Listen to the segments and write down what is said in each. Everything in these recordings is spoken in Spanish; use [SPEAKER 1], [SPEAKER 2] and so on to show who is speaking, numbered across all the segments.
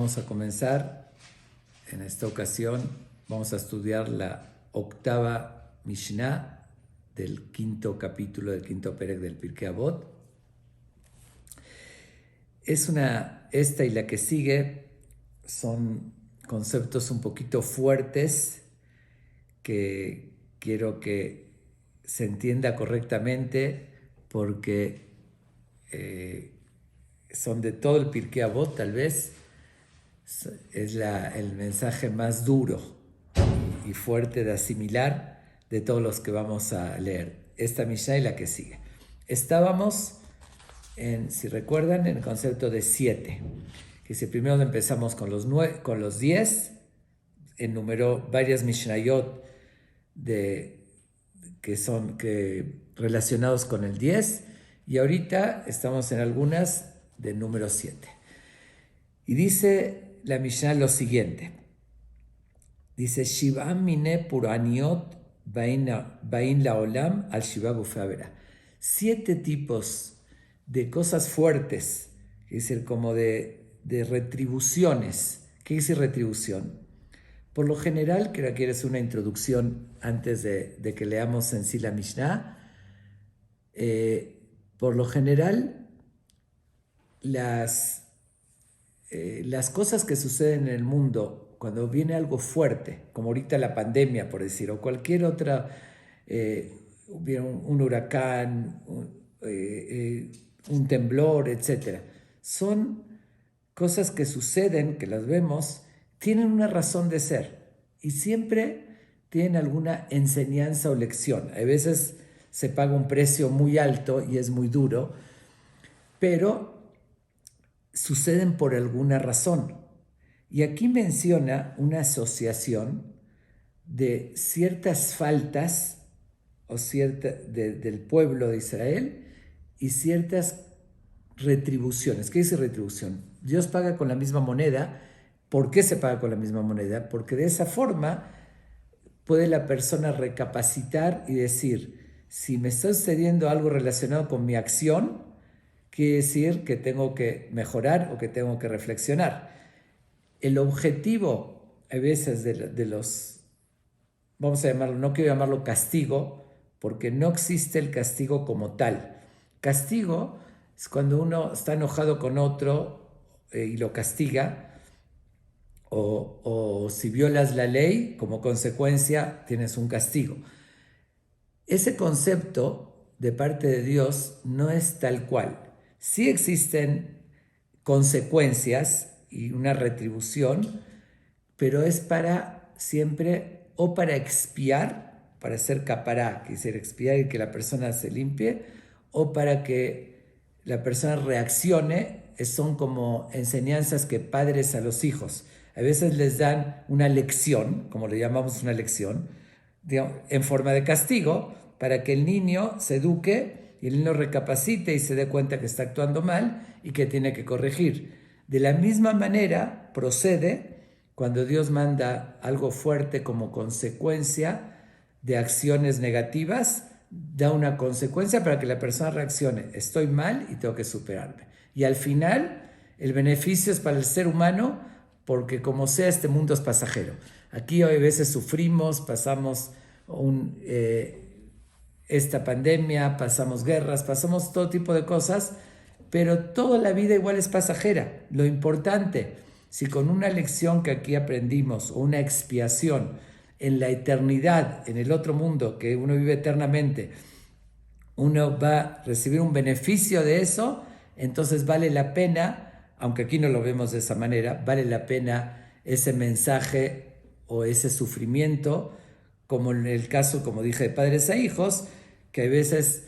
[SPEAKER 1] Vamos a comenzar. En esta ocasión vamos a estudiar la octava Mishnah del quinto capítulo del quinto Perek del Pirkei Avot. Esta y la que sigue son conceptos un poquito fuertes que quiero que se entienda correctamente porque son de todo el Pirkei Avot, tal vez es el mensaje más duro y fuerte de asimilar de todos los que vamos a leer. Esta Mishnah y la que sigue. Estábamos, si recuerdan, en el concepto de 7. Que si primero empezamos con los 10, enumeró varias Mishnayot relacionados con el 10, y ahorita estamos en algunas del número 7. Y dice la Mishnah lo siguiente. Dice, Shiv'am mine puraniot bain laolam al shiva gufei avera. 7 tipos de cosas fuertes, es decir, como de retribuciones. ¿Qué dice retribución? Por lo general, que aquí es una introducción antes de que leamos en sí la Mishnah, por lo general, las cosas que suceden en el mundo, cuando viene algo fuerte, como ahorita la pandemia, por decir, o cualquier otra, un huracán, un temblor, etc. Son cosas que suceden, que las vemos, tienen una razón de ser y siempre tienen alguna enseñanza o lección. A veces se paga un precio muy alto y es muy duro, pero suceden por alguna razón. Y aquí menciona una asociación de ciertas faltas del pueblo de Israel y ciertas retribuciones. ¿Qué dice retribución? Dios paga con la misma moneda. ¿Por qué se paga con la misma moneda? Porque de esa forma puede la persona recapacitar y decir, si me está sucediendo algo relacionado con mi acción, quiere decir que tengo que mejorar o que tengo que reflexionar. El objetivo, a veces, de los, vamos a llamarlo, no quiero llamarlo castigo, porque no existe el castigo como tal. Castigo es cuando uno está enojado con otro y lo castiga, o si violas la ley, como consecuencia tienes un castigo. Ese concepto de parte de Dios no es tal cual. Sí existen consecuencias y una retribución, pero es para siempre o para expiar, para hacer capará, que es expiar y que la persona se limpie, o para que la persona reaccione. Son como enseñanzas que padres a los hijos. A veces les dan una lección, como le llamamos una lección, en forma de castigo, para que el niño se eduque y el niño recapacite y se dé cuenta que está actuando mal y que tiene que corregir. De la misma manera procede cuando Dios manda algo fuerte como consecuencia de acciones negativas, da una consecuencia para que la persona reaccione. Estoy mal y tengo que superarme. Y al final, el beneficio es para el ser humano, porque como sea, este mundo es pasajero. Aquí hoy a veces sufrimos, pasamos esta pandemia, pasamos guerras, pasamos todo tipo de cosas, pero toda la vida igual es pasajera. Lo importante, si con una lección que aquí aprendimos o una expiación en la eternidad, en el otro mundo que uno vive eternamente, uno va a recibir un beneficio de eso, entonces vale la pena, aunque aquí no lo vemos de esa manera, vale la pena ese mensaje o ese sufrimiento, como en el caso, como dije, de padres a hijos, que a veces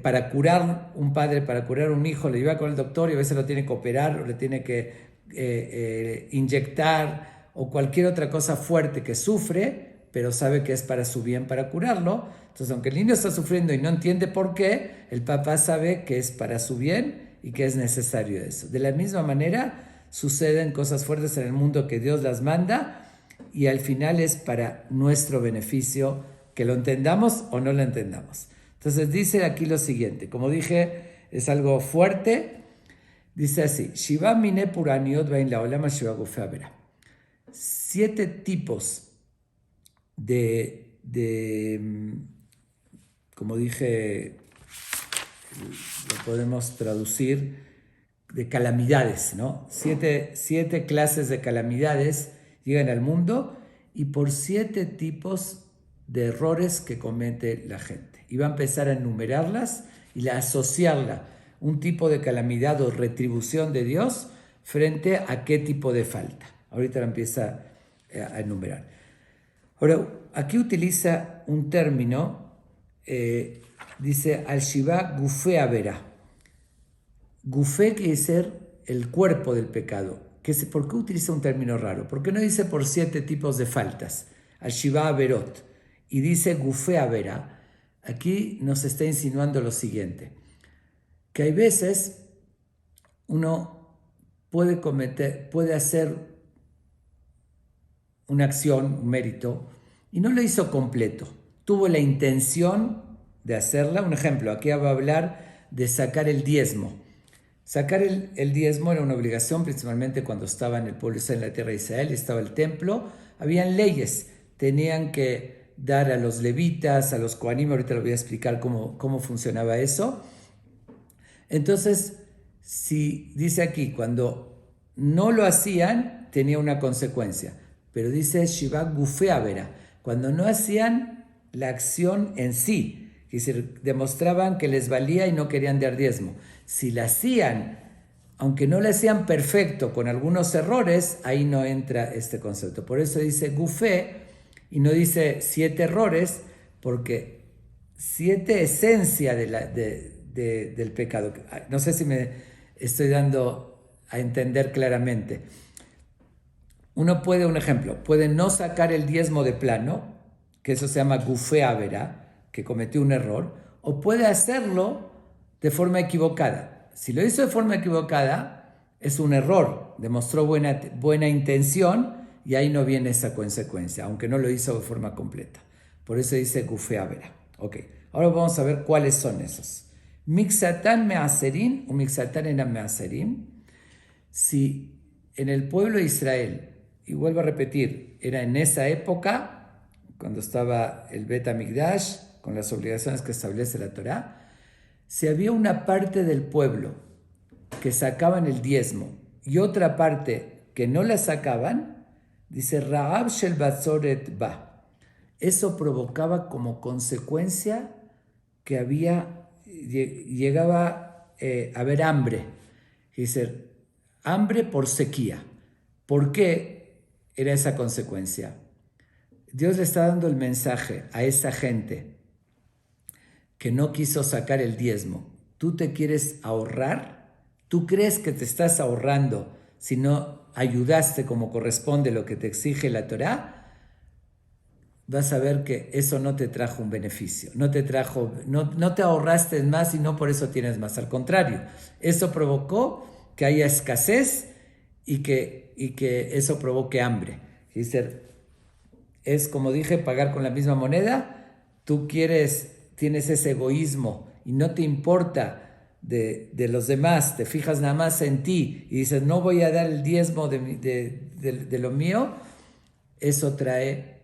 [SPEAKER 1] para curar un padre, para curar un hijo, le lleva con el doctor y a veces lo tiene que operar o le tiene que inyectar o cualquier otra cosa fuerte que sufre, pero sabe que es para su bien, para curarlo. Entonces, aunque el niño está sufriendo y no entiende por qué, el papá sabe que es para su bien y que es necesario eso. De la misma manera, suceden cosas fuertes en el mundo que Dios las manda y al final es para nuestro beneficio, que lo entendamos o no lo entendamos. Entonces dice aquí lo siguiente, como dije, es algo fuerte, Dice así, Shiva mine puraniot vain la olama Shiva gufea vera. 7 tipos como dije, lo podemos traducir, de calamidades, ¿no? Siete clases de calamidades llegan al mundo y por 7 tipos de errores que comete la gente. Y va a empezar a enumerarlas y a asociarla, un tipo de calamidad o retribución de Dios frente a qué tipo de falta. Ahorita la empieza a enumerar. Ahora, aquí utiliza un término, dice al-Shiva gufea vera. Gufé quiere ser el cuerpo del pecado. ¿Por qué utiliza un término raro? ¿Por qué no dice por 7 tipos de faltas? Al-Shiva averot. Y dice gufé avera. Aquí nos está insinuando lo siguiente. Que hay veces uno puede hacer una acción, un mérito, y no lo hizo completo. Tuvo la intención de hacerla. Un ejemplo, aquí va a hablar de sacar el diezmo. Sacar el diezmo era una obligación, principalmente cuando estaba en el pueblo en la tierra de Israel, estaba el templo, habían leyes, tenían que dar a los levitas, a los coanim, ahorita les voy a explicar cómo funcionaba eso. Entonces, si dice aquí, cuando no lo hacían, tenía una consecuencia, pero dice Shiva gufea vera, cuando no hacían la acción en sí, es decir, demostraban que les valía y no querían dar diezmo. Si la hacían, aunque no la hacían perfecto, con algunos errores, ahí no entra este concepto. Por eso dice gufé y no dice 7 errores, porque 7 esencia del pecado. No sé si me estoy dando a entender claramente. Uno puede, un ejemplo, puede no sacar el diezmo de plano, que eso se llama gufé avera, que cometió un error, o puede hacerlo de forma equivocada. Si lo hizo de forma equivocada, es un error, demostró buena intención y ahí no viene esa consecuencia, aunque no lo hizo de forma completa. Por eso dice gufé avera. Ok, ahora vamos a ver cuáles son esos. Mixatán measerim o mixatán enam measerim. Si en el pueblo de Israel, y vuelvo a repetir, era en esa época, cuando estaba el Bet HaMikdash, con las obligaciones que establece la Torá, si había una parte del pueblo que sacaban el diezmo y otra parte que no la sacaban, dice Raab shel Batzoret ba. Eso provocaba como consecuencia que llegaba a haber hambre. Dice, hambre por sequía. ¿Por qué era esa consecuencia? Dios le está dando el mensaje a esa gente que no quiso sacar el diezmo. ¿Tú te quieres ahorrar? ¿Tú crees que te estás ahorrando si no ayudaste como corresponde lo que te exige la Torá? Vas a ver que eso no te trajo un beneficio, no te ahorraste más y no por eso tienes más. Al contrario, eso provocó que haya escasez y que eso provoque hambre. Es como dije, pagar con la misma moneda. Tú tienes ese egoísmo y no te importa de los demás, te fijas nada más en ti y dices, no voy a dar el diezmo de lo mío. Eso trae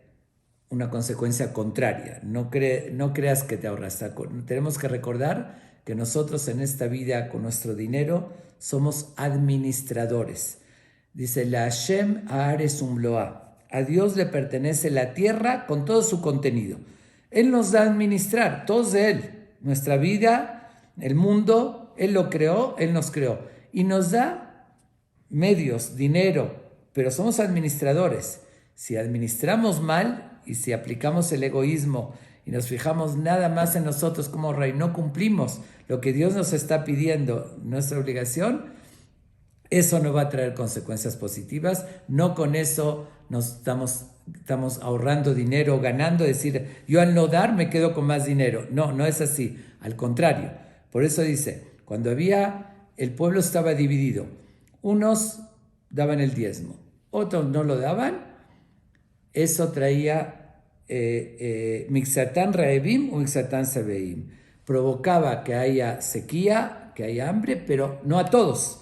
[SPEAKER 1] una consecuencia contraria. No creas que te ahorras. Tenemos que recordar que nosotros en esta vida, con nuestro dinero, somos administradores. Dice, la Hashem haaretz umloa. A Dios le pertenece la tierra con todo su contenido. Él nos da a administrar, todos de Él. Nuestra vida, el mundo, Él lo creó, Él nos creó. Y nos da medios, dinero, pero somos administradores. Si administramos mal y si aplicamos el egoísmo y nos fijamos nada más en nosotros como rey, no cumplimos lo que Dios nos está pidiendo, nuestra obligación, eso no va a traer consecuencias positivas. No con eso nos estamos ahorrando dinero, ganando, decir, yo al no dar me quedo con más dinero. No es así. Al contrario. Por eso dice, cuando el pueblo estaba dividido, unos daban el diezmo, otros no lo daban, eso traía mixatán raevim o mixatán sabeim. Provocaba que haya sequía, que haya hambre, pero no a todos.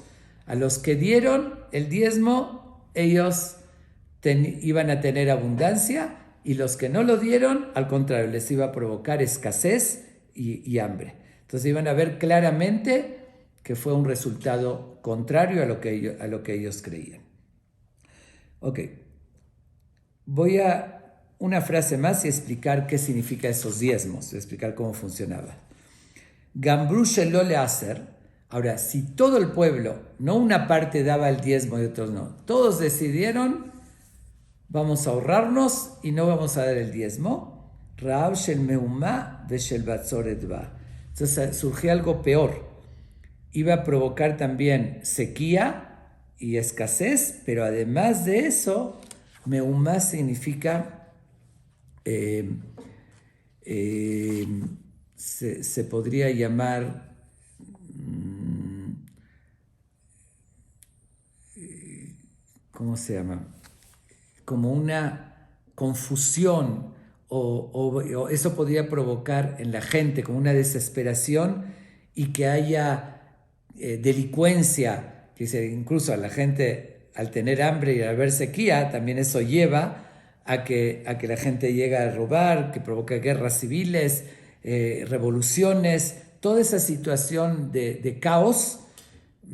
[SPEAKER 1] A los que dieron el diezmo, ellos iban a tener abundancia, y los que no lo dieron, al contrario, les iba a provocar escasez y hambre. Entonces iban a ver claramente que fue un resultado contrario a lo que ellos creían. Ok, voy a una frase más y explicar qué significa esos diezmos, explicar cómo funcionaba. Gambru shelo leaser. Ahora, si todo el pueblo, no una parte daba el diezmo y otros no, todos decidieron, vamos a ahorrarnos y no vamos a dar el diezmo. Raab shel meumá ve shel batzoret ba. Entonces surgió algo peor. Iba a provocar también sequía y escasez, pero además de eso, meumá significa se podría llamar ¿cómo se llama? Como una confusión o eso podría provocar en la gente como una desesperación y que haya delincuencia, que incluso a la gente al tener hambre y al ver sequía, también eso lleva a que la gente llegue a robar, que provoca guerras civiles, revoluciones, toda esa situación de caos,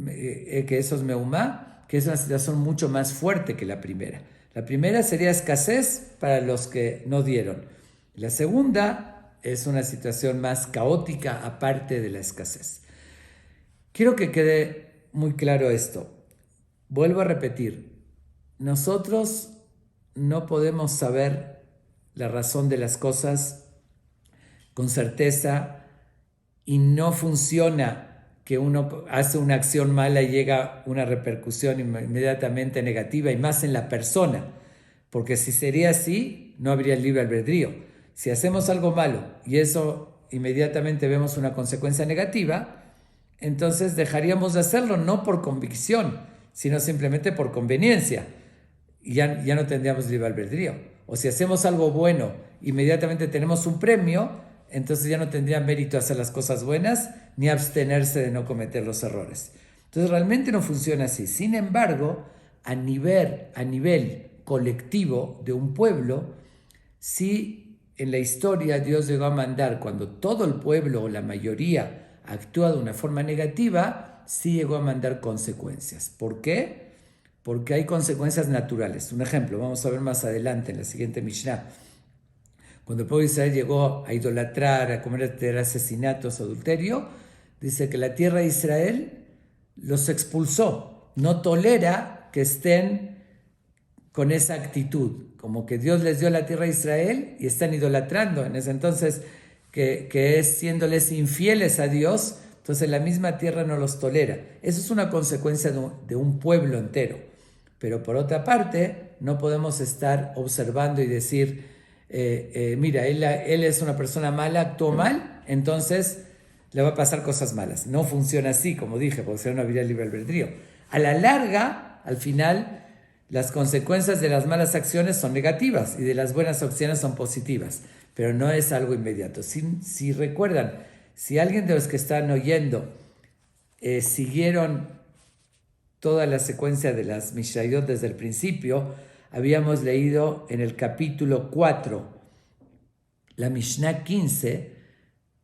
[SPEAKER 1] que eso es meumá, que es una situación mucho más fuerte que la primera. La primera sería escasez para los que no dieron. La segunda es una situación más caótica aparte de la escasez. Quiero que quede muy claro esto. Vuelvo a repetir, nosotros no podemos saber la razón de las cosas con certeza y no funciona que uno hace una acción mala y llega una repercusión inmediatamente negativa y más en la persona, porque si sería así no habría el libre albedrío. Si hacemos algo malo y eso inmediatamente vemos una consecuencia negativa, entonces dejaríamos de hacerlo no por convicción, sino simplemente por conveniencia. Y ya no tendríamos libre albedrío. O si hacemos algo bueno, inmediatamente tenemos un premio, entonces ya no tendría mérito hacer las cosas buenas ni abstenerse de no cometer los errores. Entonces realmente no funciona así. Sin embargo, a nivel colectivo de un pueblo, sí en la historia Dios llegó a mandar, cuando todo el pueblo o la mayoría actúa de una forma negativa, sí llegó a mandar consecuencias. ¿Por qué? Porque hay consecuencias naturales. Un ejemplo, vamos a ver más adelante en la siguiente Mishnah. Cuando el pueblo de Israel llegó a idolatrar, a cometer asesinatos, adulterio, dice que la tierra de Israel los expulsó. No tolera que estén con esa actitud, como que Dios les dio la tierra de Israel y están idolatrando. En ese entonces, que es siéndoles infieles a Dios, entonces la misma tierra no los tolera. Eso es una consecuencia de un pueblo entero. Pero por otra parte, no podemos estar observando y decir, mira, él es una persona mala, actuó mal, entonces le va a pasar cosas malas. No funciona así, como dije, porque será una vida libre albedrío. A la larga, al final, las consecuencias de las malas acciones son negativas y de las buenas acciones son positivas, pero no es algo inmediato. Si recuerdan, si alguien de los que están oyendo siguieron toda la secuencia de las Mishnayot desde el principio, habíamos leído en el capítulo 4, la Mishnah 15,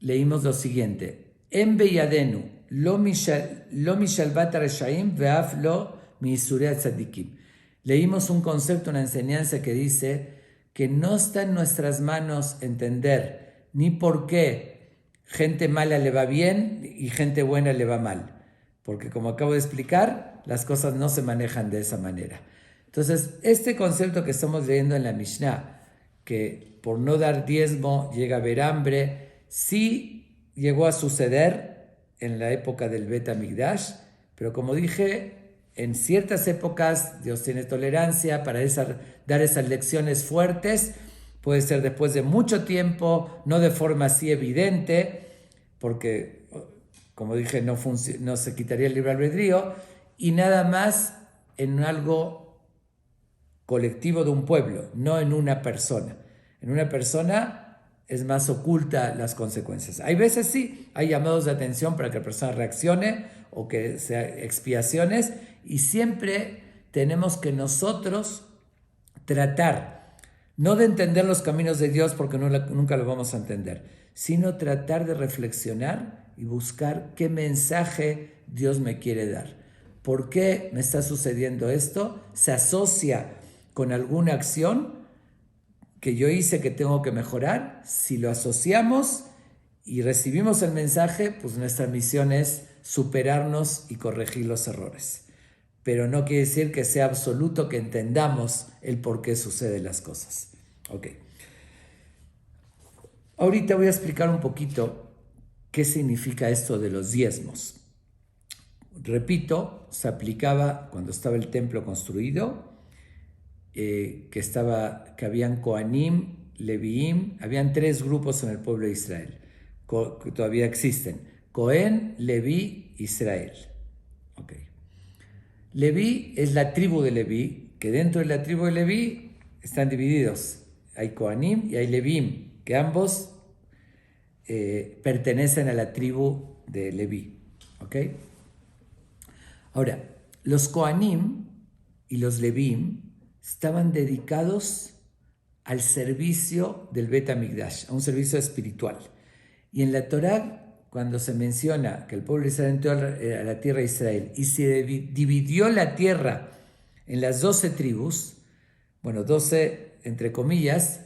[SPEAKER 1] leímos lo siguiente: En beyadenu lo mishalbat reshaim veaf lo misurei tzadikim. Leímos un concepto, una enseñanza que dice que no está en nuestras manos entender ni por qué gente mala le va bien y gente buena le va mal. Porque como acabo de explicar, las cosas no se manejan de esa manera. Entonces, este concepto que estamos leyendo en la Mishnah, que por no dar diezmo llega a haber hambre, sí llegó a suceder en la época del Bet HaMikdash, pero como dije, en ciertas épocas Dios tiene tolerancia para dar esas lecciones fuertes. Puede ser después de mucho tiempo, no de forma así evidente, porque como dije, no se quitaría el libre albedrío, y nada más en algo colectivo de un pueblo, no en una persona. En una persona es más oculta las consecuencias. Hay veces sí, hay llamados de atención para que la persona reaccione o que sea expiaciones, y siempre tenemos que nosotros tratar, no de entender los caminos de Dios porque nunca lo vamos a entender, sino tratar de reflexionar y buscar qué mensaje Dios me quiere dar. ¿Por qué me está sucediendo esto? ¿Se asocia con alguna acción que yo hice que tengo que mejorar? Si lo asociamos y recibimos el mensaje, pues nuestra misión es superarnos y corregir los errores. Pero no quiere decir que sea absoluto que entendamos el por qué suceden las cosas. Ok. Ahorita voy a explicar un poquito qué significa esto de los diezmos. Repito, se aplicaba cuando estaba el templo construido, que habían Coanim, Leviim, habían 3 grupos en el pueblo de Israel, que todavía existen: Cohen, Leví, Israel. Okay. Leví es la tribu de Leví, que dentro de la tribu de Leví están divididos. Hay Coanim y hay Leviim, que ambos pertenecen a la tribu de Leví. ¿Okay? Ahora, los Coanim y los Leviim estaban dedicados al servicio del Bet HaMikdash, a un servicio espiritual. Y en la Torá, cuando se menciona que el pueblo de Israel entró a la tierra de Israel y se dividió la tierra en las 12 tribus, bueno, 12 entre comillas,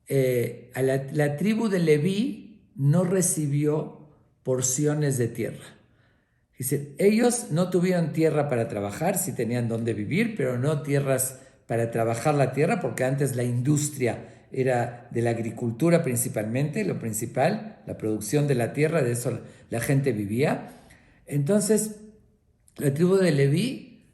[SPEAKER 1] la tribu de Leví no recibió porciones de tierra. Dice, ellos no tuvieron tierra para trabajar, sí tenían donde vivir, pero no tierras para trabajar la tierra, porque antes la industria era de la agricultura principalmente, lo principal, la producción de la tierra, de eso la gente vivía. Entonces, la tribu de Leví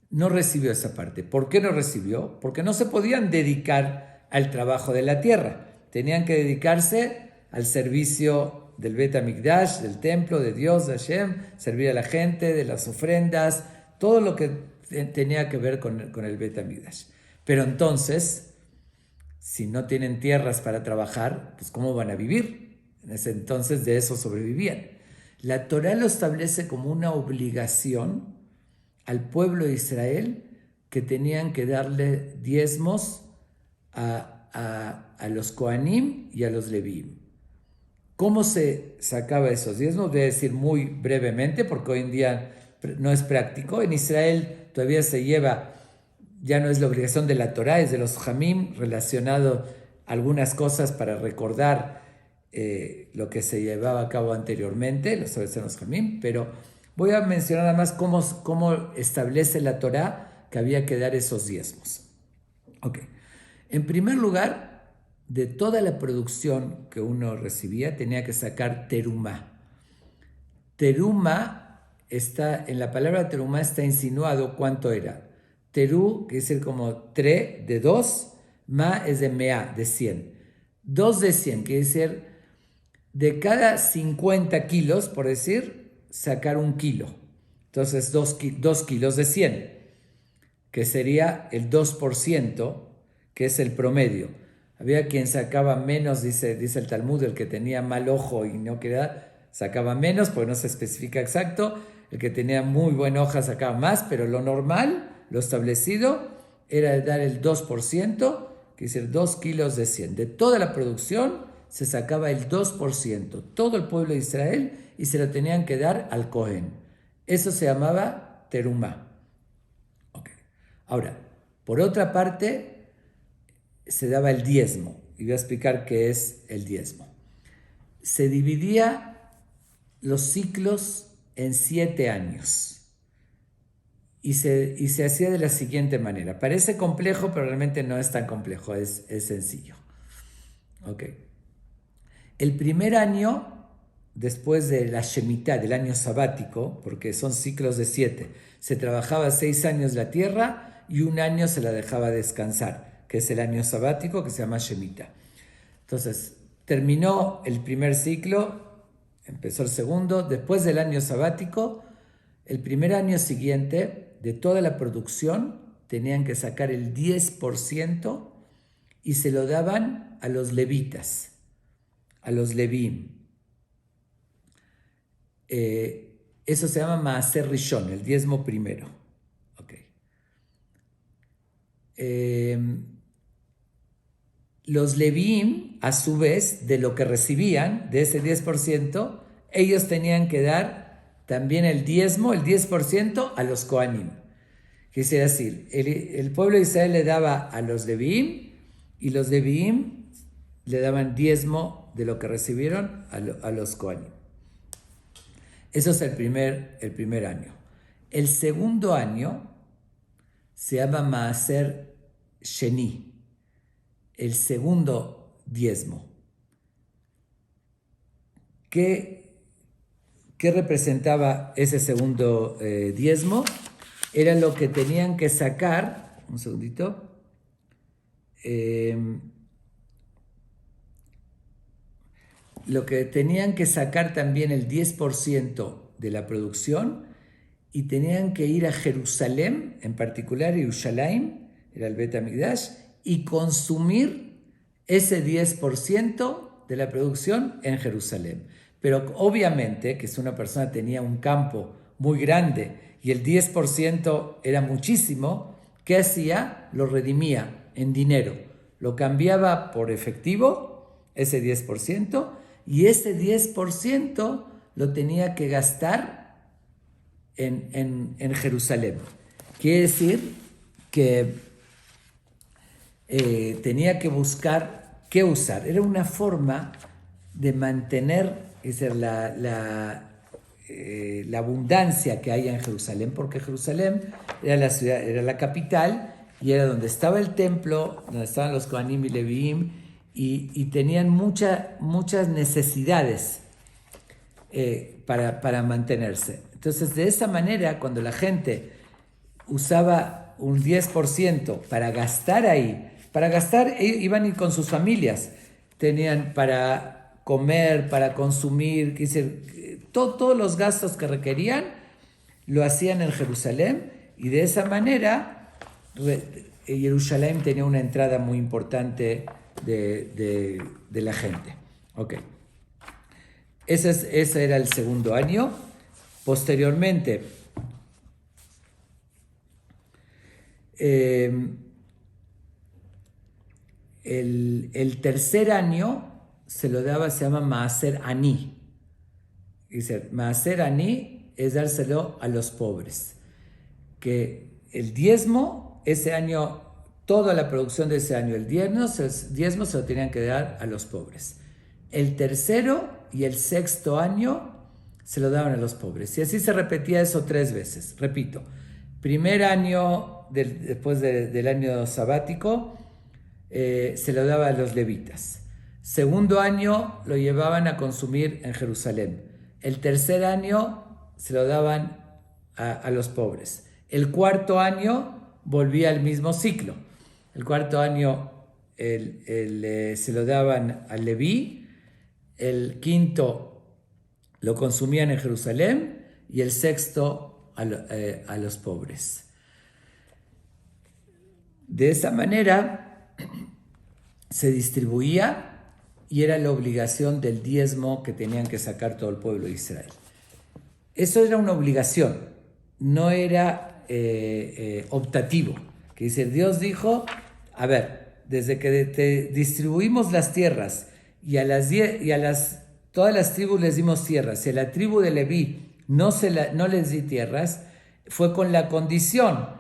[SPEAKER 1] no recibió esa parte. ¿Por qué no recibió? Porque no se podían dedicar al trabajo de la tierra. Tenían que dedicarse al servicio del Bet HaMikdash, del templo de Dios, de Hashem, servir a la gente, de las ofrendas, todo lo que tenía que ver con el Bet HaMikdash. Pero entonces, si no tienen tierras para trabajar, pues ¿cómo van a vivir? En ese entonces de eso sobrevivían. La Torá lo establece como una obligación al pueblo de Israel, que tenían que darle diezmos a los Kohanim y a los Levíim. ¿Cómo se sacaba esos diezmos? Voy a decir muy brevemente, porque hoy en día no es práctico. En Israel todavía se lleva, ya no es la obligación de la Torá, es de los Jamim, relacionado a algunas cosas para recordar lo que se llevaba a cabo anteriormente, los Jamim, pero voy a mencionar nada más cómo establece la Torá que había que dar esos diezmos. Ok. En primer lugar, de toda la producción que uno recibía, tenía que sacar terumá. Terumá está, en la palabra terumá está insinuado cuánto era. Terú, que es como tre, de 2, ma es de mea, de 100. 2 de 100, quiere decir, de cada 50 kilos, por decir, sacar 1 kilo. Entonces, 2 kilos de 100, que sería el 2%, que es el promedio. Había quien sacaba menos, dice el Talmud, el que tenía mal ojo y no quería, sacaba menos, porque no se especifica exacto. El que tenía muy buena hoja sacaba más, pero lo normal, lo establecido, era dar el 2%, que es decir, 2 kilos de 100. De toda la producción se sacaba el 2%, todo el pueblo de Israel, y se lo tenían que dar al Cohen. Eso se llamaba terumá. Okay. Ahora, por otra parte, se daba el diezmo, y voy a explicar qué es el diezmo. Se dividía los ciclos en 7 años y se hacía de la siguiente manera. Parece complejo, pero realmente no es tan complejo, es sencillo. Okay. El primer año, después de la Shemitah, del año sabático, porque son ciclos de 7, se trabajaba 6 años la tierra y 1 año se la dejaba descansar, que es el año sabático, que se llama Shemitah. Entonces, terminó el primer ciclo, empezó el segundo. Después del año sabático, el primer año siguiente, de toda la producción, tenían que sacar el 10% y se lo daban a los levitas. a los Levíim. Eso se llama Maaser Rishon, el diezmo primero. Okay. Los Levíim, a su vez, de lo que recibían, de ese 10%, ellos tenían que dar también el diezmo, el 10% a los Kohanim. Quisiera decir, el pueblo de Israel le daba a los Levíim y los Levíim le daban diezmo de lo que recibieron a los Kohanim. Eso es el primer año. El segundo año se llama Maaser Sheni, el segundo diezmo. ¿Qué representaba ese segundo diezmo? Era lo que tenían que sacar, un segundito, lo que tenían que sacar también el 10% de la producción y tenían que ir a Jerusalén, en particular Yerushalayim, era el Bet HaMikdash, y consumir ese 10% de la producción en Jerusalén. Pero obviamente que si una persona tenía un campo muy grande y el 10% era muchísimo, ¿qué hacía? Lo redimía en dinero, lo cambiaba por efectivo, ese 10%, y ese 10% lo tenía que gastar en Jerusalén. Quiere decir que tenía que buscar qué usar. Era una forma de mantener la abundancia que hay en Jerusalén, porque Jerusalén era la ciudad, era la capital y era donde estaba el templo, donde estaban los Kohanim y Leviim, y tenían muchas necesidades para mantenerse. Entonces, de esa manera, cuando la gente usaba un 10% para gastar ahí, iban a ir con sus familias, tenían para comer, para consumir, todos los gastos que requerían, lo hacían en Jerusalén, y de esa manera Jerusalén tenía una entrada muy importante de la gente. Okay. Ese era el segundo año. Posteriormente, el tercer año se llama Maaser Ani. Dice, Maaser Ani es dárselo a los pobres. Que el diezmo, ese año, toda la producción de ese año, el diezmo se lo tenían que dar a los pobres. El tercero y el sexto año se lo daban a los pobres. Y así se repetía eso 3 veces. Repito, primer año después del año sabático se lo daba a los levitas. Segundo año lo llevaban a consumir en Jerusalén. El tercer año se lo daban a los pobres. El cuarto año volvía al mismo ciclo. El cuarto año se lo daban al Leví. El quinto lo consumían en Jerusalén y el sexto a los pobres. De esa manera se distribuía y era la obligación del diezmo que tenían que sacar todo el pueblo de Israel. Eso era una obligación, no era optativo. Que dice, Dios dijo, a ver, desde que te distribuimos las tierras y todas las tribus les dimos tierras, si a la tribu de Leví no les di tierras, fue con la condición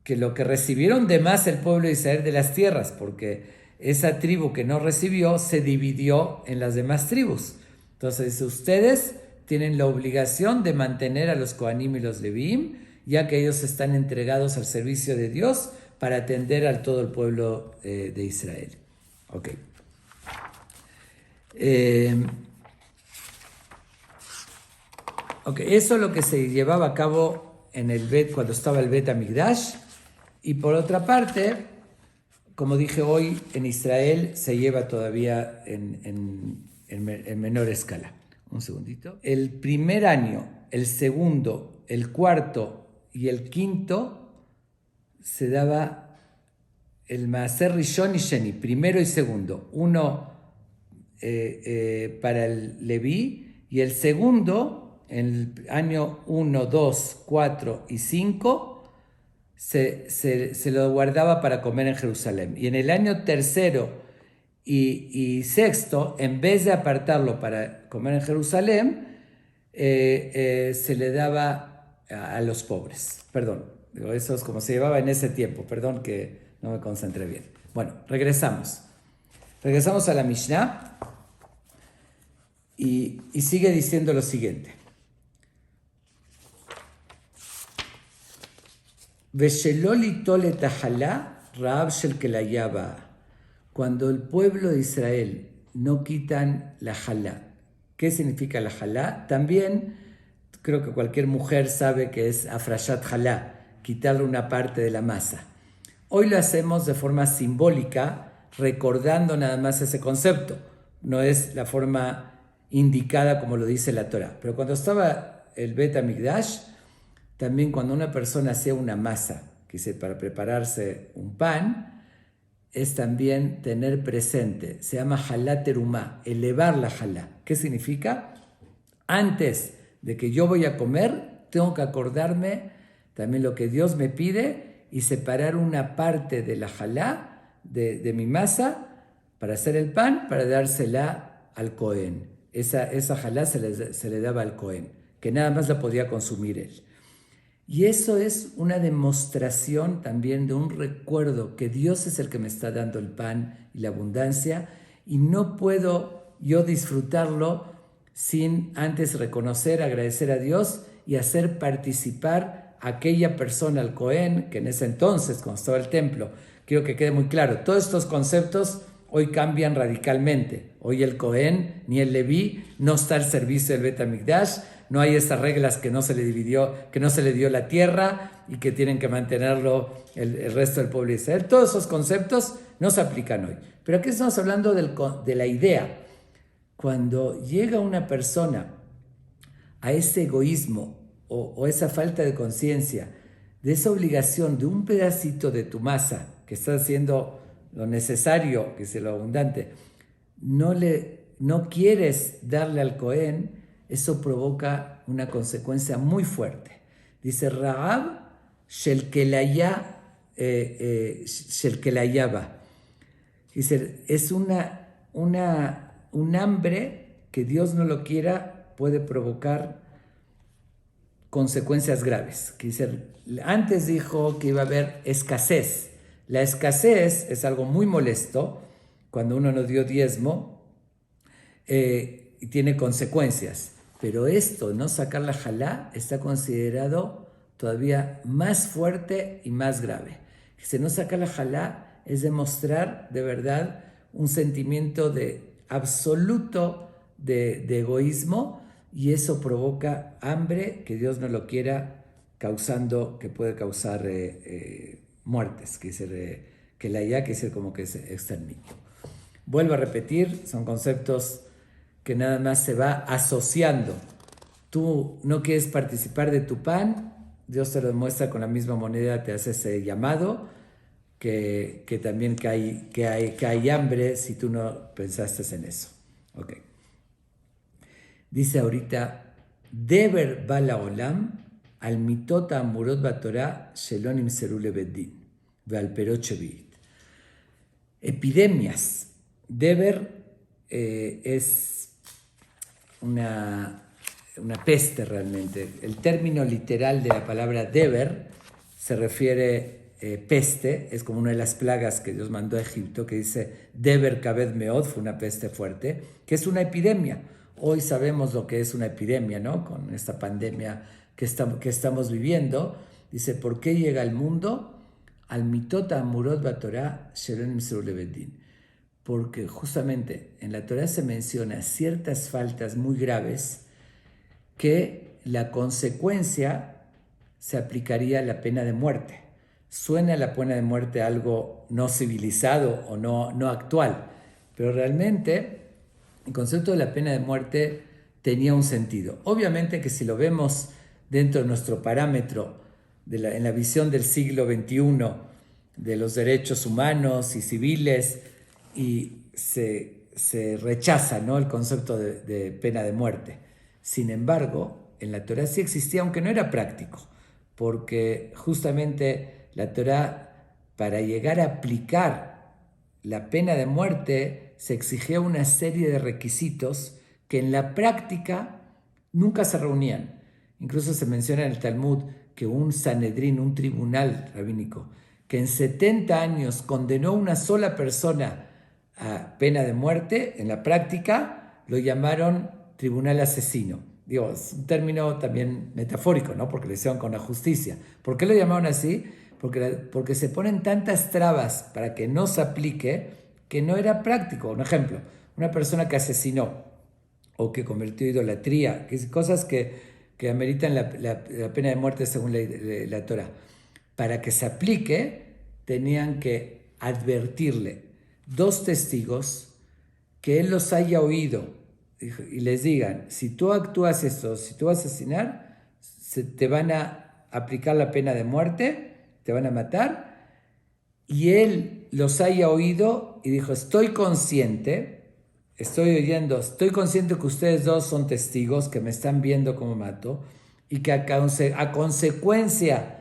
[SPEAKER 1] que lo que recibieron de más el pueblo de Israel de las tierras, porque esa tribu que no recibió se dividió en las demás tribus. Entonces ustedes tienen la obligación de mantener a los Kohanim y los Leviim, ya que ellos están entregados al servicio de Dios para atender a todo el pueblo de Israel. Okay. Eso es lo que se llevaba a cabo cuando estaba el Bet HaMikdash. Y por otra parte, como dije hoy, en Israel se lleva todavía en menor escala. Un segundito. El primer año, el segundo, el cuarto y el quinto se daba el Maaser Rishon y Sheni, primero y segundo. Uno para el Leví, y el segundo, en el año 1, 2, 4 y 5, se lo guardaba para comer en Jerusalén. Y en el año tercero y sexto, en vez de apartarlo para comer en Jerusalén, se le daba a los pobres. Perdón, eso es como se llevaba en ese tiempo. Perdón que no me concentré bien. Bueno, regresamos. Regresamos a la Mishnah y sigue diciendo lo siguiente. Cuando el pueblo de Israel no quitan la jalá. ¿Qué significa la jalá? También creo que cualquier mujer sabe que es afrashat jalá, quitarle una parte de la masa. Hoy lo hacemos de forma simbólica, recordando nada más ese concepto. No es la forma indicada como lo dice la Torá. Pero cuando estaba el Bet HaMikdash, también cuando una persona hacía una masa, para prepararse un pan, es también tener presente, se llama jalá terumá, elevar la jalá. ¿Qué significa? Antes de que yo voy a comer, tengo que acordarme también lo que Dios me pide y separar una parte de la jalá, de mi masa, para hacer el pan, para dársela al Cohen. Esa jalá se le daba al Cohen, que nada más la podía consumir él. Y eso es una demostración también de un recuerdo que Dios es el que me está dando el pan y la abundancia, y no puedo yo disfrutarlo sin antes reconocer, agradecer a Dios y hacer participar a aquella persona, al Cohen, que en ese entonces, cuando estaba el templo, quiero que quede muy claro, todos estos conceptos hoy cambian radicalmente. Hoy el Cohen ni el Leví no está al servicio del Bet HaMikdash. No hay esas reglas que no se le dividió, que no se le dio la tierra y que tienen que mantenerlo el resto del pueblo de Israel. Todos esos conceptos no se aplican hoy. Pero aquí estamos hablando de la idea. Cuando llega una persona a ese egoísmo o esa falta de conciencia, de esa obligación de un pedacito de tu masa que está haciendo lo necesario, que es lo abundante, no quieres darle al Cohen, eso provoca una consecuencia muy fuerte. Dice Rahab shel kelayaba. Dice, es un hambre que Dios no lo quiera, puede provocar consecuencias graves. Dice, antes dijo que iba a haber escasez. La escasez es algo muy molesto cuando uno no dio diezmo y tiene consecuencias. Pero esto, no sacar la jalá, está considerado todavía más fuerte y más grave. Si no sacar la jalá es demostrar de verdad un sentimiento de absoluto de egoísmo, y eso provoca hambre que Dios no lo quiera, que puede causar muertes, que la ya quiere decir como que es exterminio. Vuelvo a repetir, son conceptos que nada más se va asociando. Tú no quieres participar de tu pan, Dios te lo demuestra con la misma moneda, te hace ese llamado, que también que hay hambre si tú no pensaste en eso. Ok. Dice ahorita, Deber bala olam al mitot amurot batorá shelon imseru lebeddin ve'al perot shevit. Epidemias. Deber es una peste realmente. El término literal de la palabra Deber se refiere peste, es como una de las plagas que Dios mandó a Egipto, que dice Deber Kaved Meod, fue una peste fuerte, que es una epidemia. Hoy sabemos lo que es una epidemia, ¿no? Con esta pandemia que estamos viviendo. Dice, ¿por qué llega al mundo? Al mitota amurot batorá shelon imseru lebeddin. Porque justamente en la Torá se menciona ciertas faltas muy graves que la consecuencia se aplicaría a la pena de muerte. Suena la pena de muerte algo no civilizado o no actual, pero realmente el concepto de la pena de muerte tenía un sentido. Obviamente que si lo vemos dentro de nuestro parámetro, en la visión del siglo XXI, de los derechos humanos y civiles, y se se rechaza, ¿no?, el concepto de pena de muerte. Sin embargo, en la Torá sí existía, aunque no era práctico, porque justamente la Torá, para llegar a aplicar la pena de muerte, se exigía una serie de requisitos que en la práctica nunca se reunían. Incluso se menciona en el Talmud que un Sanedrín, un tribunal rabínico, que en 70 años condenó a una sola persona a pena de muerte, en la práctica lo llamaron tribunal asesino. Digo, es un término también metafórico, ¿no?, porque lo hicieron con la justicia. ¿Por qué lo llamaron así? Porque se ponen tantas trabas para que no se aplique que no era práctico. Un ejemplo, una persona que asesinó o que convirtió en idolatría, cosas que ameritan la pena de muerte según la Torá. Para que se aplique, tenían que advertirle 2 testigos que él los haya oído y les digan, si tú actúas esto, si tú vas a asesinar, te van a aplicar la pena de muerte, te van a matar. Y él los haya oído y dijo, estoy consciente que ustedes 2 son testigos, que me están viendo cómo mato, y que a consecuencia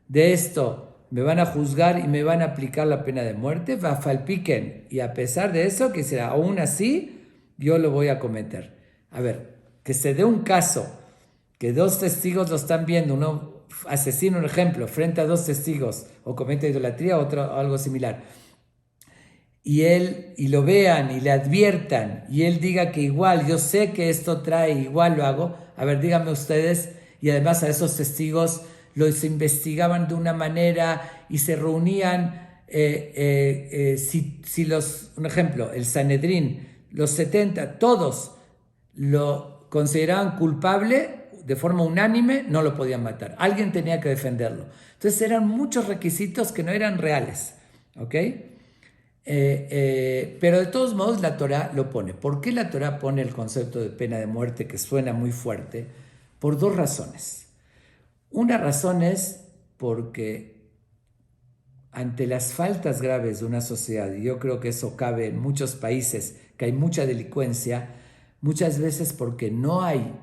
[SPEAKER 1] de esto me van a juzgar y me van a aplicar la pena de muerte, falpiquen, y a pesar de eso, que será aún así, yo lo voy a cometer. A ver, que se dé un caso que 2 testigos lo están viendo, uno asesina, un ejemplo, frente a 2 testigos, o comete idolatría o algo similar, y lo vean y le adviertan, y él diga que igual, yo sé que esto trae, igual lo hago. A ver, díganme ustedes, y además a esos testigos los investigaban de una manera y se reunían, un ejemplo, el Sanedrín, los 70, todos lo consideraban culpable de forma unánime, no lo podían matar. Alguien tenía que defenderlo. Entonces eran muchos requisitos que no eran reales, ¿ok? Pero de todos modos la Torá lo pone. ¿Por qué la Torá pone el concepto de pena de muerte, que suena muy fuerte? Por 2 razones. Una razón es porque ante las faltas graves de una sociedad, y yo creo que eso cabe en muchos países, que hay mucha delincuencia, muchas veces porque no hay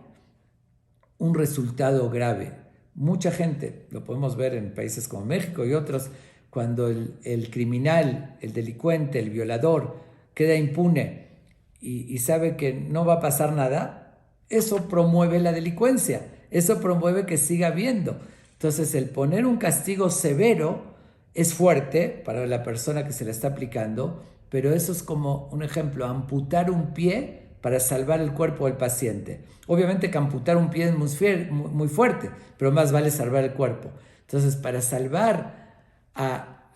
[SPEAKER 1] un resultado grave. Mucha gente, lo podemos ver en países como México y otros, cuando el criminal, el delincuente, el violador queda impune y sabe que no va a pasar nada, eso promueve la delincuencia, eso promueve que siga habiendo. Entonces, el poner un castigo severo es fuerte para la persona que se le está aplicando, pero eso es como un ejemplo, amputar un pie para salvar el cuerpo del paciente. Obviamente que amputar un pie es muy fuerte, pero más vale salvar el cuerpo. Entonces, para salvar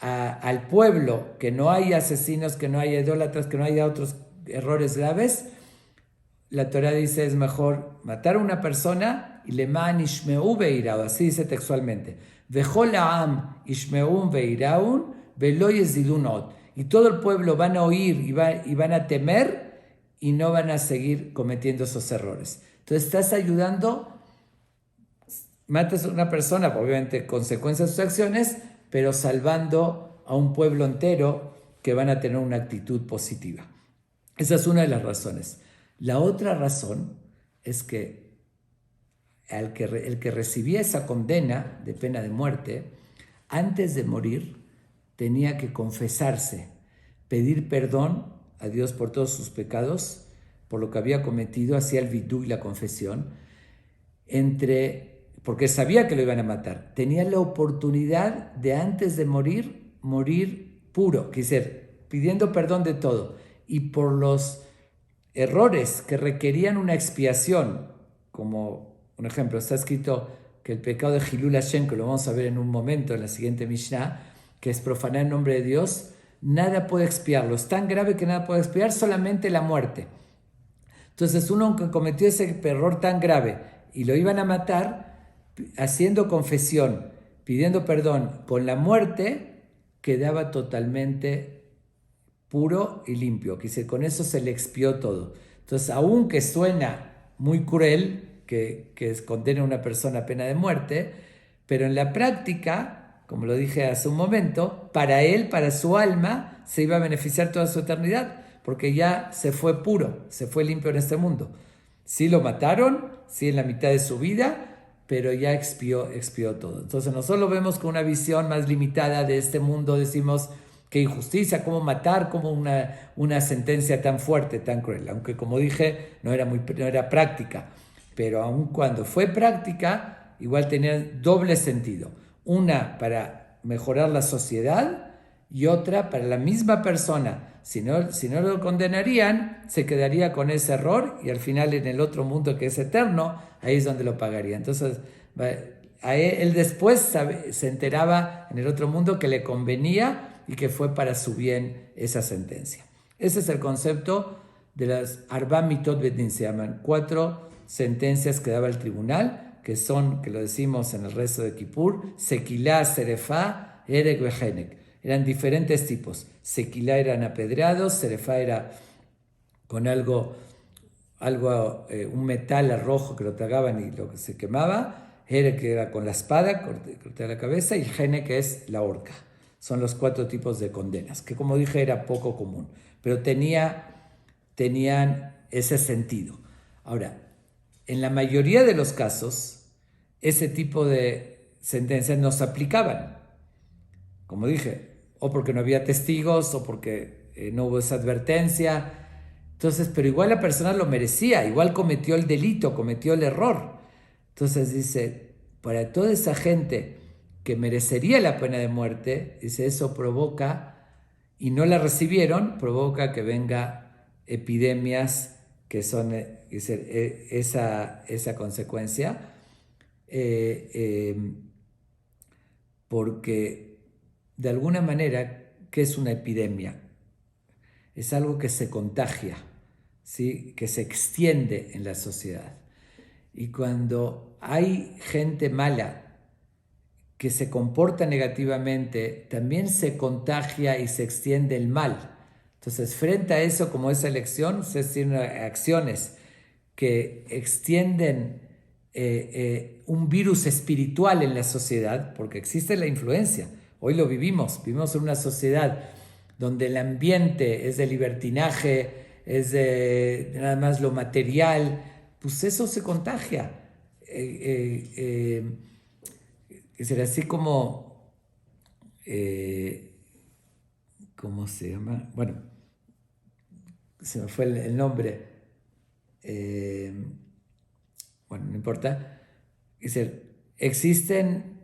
[SPEAKER 1] al pueblo, que no haya asesinos, que no haya idólatras, que no haya otros errores graves, la Torá dice es mejor matar a una persona y leman ishmeu veiraun, así dice textualmente, vejol ha'am ishmeu veiraun velo yezidun od, y todo el pueblo van a oír y van a temer y no van a seguir cometiendo esos errores. Entonces estás ayudando, matas a una persona, obviamente consecuencias de sus acciones, pero salvando a un pueblo entero que van a tener una actitud positiva. Esa es una de las razones. La otra razón es que el que recibía esa condena de pena de muerte, antes de morir, tenía que confesarse, pedir perdón a Dios por todos sus pecados, por lo que había cometido, hacía el vidú y la confesión, porque sabía que lo iban a matar. Tenía la oportunidad de antes de morir puro, quiere decir, pidiendo perdón de todo. Y por los errores que requerían una expiación, como un ejemplo, está escrito que el pecado de Hilul Hashem, que lo vamos a ver en un momento en la siguiente Mishnah, que es profanar el nombre de Dios, nada puede expiarlo. Es tan grave que nada puede expiar, solamente la muerte. Entonces uno que cometió ese error tan grave y lo iban a matar, haciendo confesión, pidiendo perdón, con la muerte, quedaba totalmente puro y limpio, que con eso se le expió todo. Entonces, aunque suena muy cruel que condene a una persona a pena de muerte, pero en la práctica, como lo dije hace un momento, para él, para su alma, se iba a beneficiar toda su eternidad, porque ya se fue puro, se fue limpio en este mundo. Sí lo mataron, sí en la mitad de su vida, pero ya expió todo. Entonces nosotros lo vemos con una visión más limitada de este mundo, decimos qué injusticia, cómo matar, cómo una sentencia tan fuerte, tan cruel. Aunque como dije, no era práctica, pero aun cuando fue práctica, igual tenía doble sentido. Una para mejorar la sociedad y otra para la misma persona. Si no lo condenarían, se quedaría con ese error y al final en el otro mundo que es eterno, ahí es donde lo pagaría. Entonces, él después se enteraba en el otro mundo que le convenía y que fue para su bien esa sentencia. Ese es el concepto de las Arba Mitot Bedin, se llaman 4 sentencias que daba el tribunal, que son, que lo decimos en el rezo de Kippur, Sekilá, Serefá, Erek, Behenek. Eran diferentes tipos. Sequilá eran apedreados, Serefá era con algo un metal rojo que lo tragaban y lo que se quemaba, Ere que era con la espada, cortar la cabeza, y Gene que es la horca. Son los 4 tipos de condenas, que como dije era poco común, pero tenían ese sentido. Ahora, en la mayoría de los casos, ese tipo de sentencias no se aplicaban. Como dije, o porque no había testigos, o porque no hubo esa advertencia. Entonces, pero igual la persona lo merecía, igual cometió el delito, cometió el error. Entonces dice, para toda esa gente que merecería la pena de muerte, dice, eso provoca, y no la recibieron, provoca que venga epidemias que son esa consecuencia, porque de alguna manera, ¿qué es una epidemia? Es algo que se contagia, ¿sí? Que se extiende en la sociedad. Y cuando hay gente mala que se comporta negativamente, también se contagia y se extiende el mal. Entonces, frente a eso, como esa elección, ustedes tienen acciones que extienden un virus espiritual en la sociedad, porque existe la influencia. Hoy lo vivimos en una sociedad donde el ambiente es de libertinaje, es de nada más lo material, pues eso se contagia. Es así como, ¿cómo se llama? Bueno, se me fue el nombre. Bueno, no importa. Es decir, existen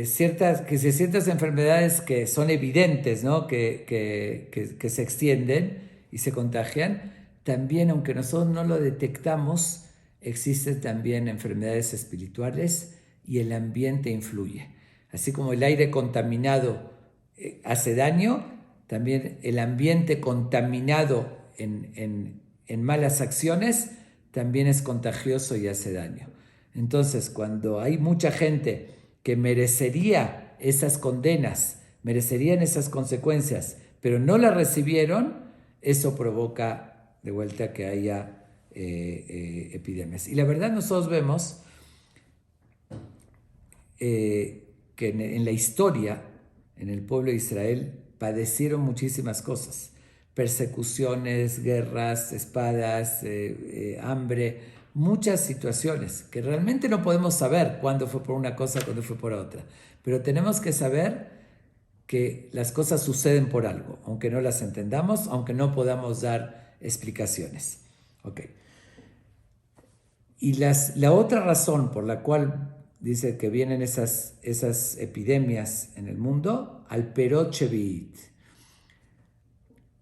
[SPEAKER 1] ciertas enfermedades que son evidentes, ¿no? que se extienden y se contagian. También, aunque nosotros no lo detectamos, existen también enfermedades espirituales y el ambiente influye. Así como el aire contaminado hace daño, también el ambiente contaminado en malas acciones también es contagioso y hace daño. Entonces, cuando hay mucha gente que merecería esas condenas, merecerían esas consecuencias, pero no las recibieron, eso provoca de vuelta que haya epidemias. Y la verdad nosotros vemos que en la historia, en el pueblo de Israel, padecieron muchísimas cosas. Persecuciones, guerras, espadas, hambre, muchas situaciones que realmente no podemos saber cuándo fue por una cosa, cuándo fue por otra. Pero tenemos que saber que las cosas suceden por algo, aunque no las entendamos, aunque no podamos dar explicaciones. Okay. Y la otra razón por la cual dice que vienen esas epidemias en el mundo, al Perot Shevi'it.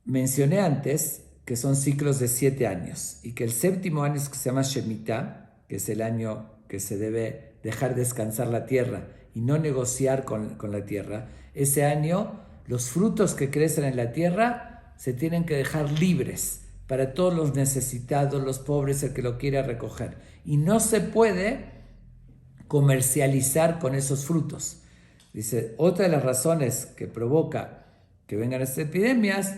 [SPEAKER 1] Mencioné antes que son ciclos de 7 años y que el 7º año es que se llama Shemitah, que es el año que se debe dejar descansar la tierra y no negociar con la tierra. Ese año los frutos que crecen en la tierra se tienen que dejar libres para todos los necesitados, los pobres, el que lo quiera recoger. Y no se puede comercializar con esos frutos. Dice, otra de las razones que provoca que vengan estas epidemias,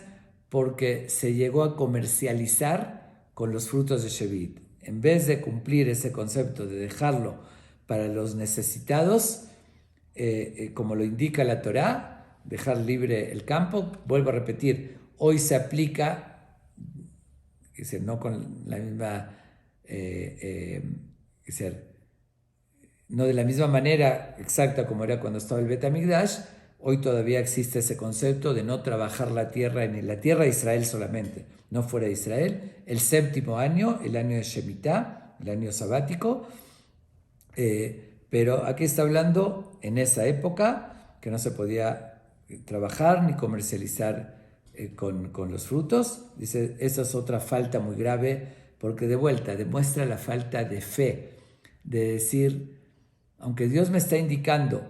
[SPEAKER 1] porque se llegó a comercializar con los frutos de Shevi'it. En vez de cumplir ese concepto de dejarlo para los necesitados, como lo indica la Torá, dejar libre el campo, vuelvo a repetir, hoy se aplica es decir, no con la misma, es decir, no de la misma manera exacta como era cuando estaba el Bet HaMikdash. Hoy todavía existe ese concepto de no trabajar la tierra en la tierra de Israel solamente, no fuera de Israel. El séptimo año, el año de Shemitah, el año sabático, pero aquí está hablando en esa época que no se podía trabajar ni comercializar con los frutos. Dice, esa es otra falta muy grave, porque de vuelta demuestra la falta de fe, de decir, aunque Dios me está indicando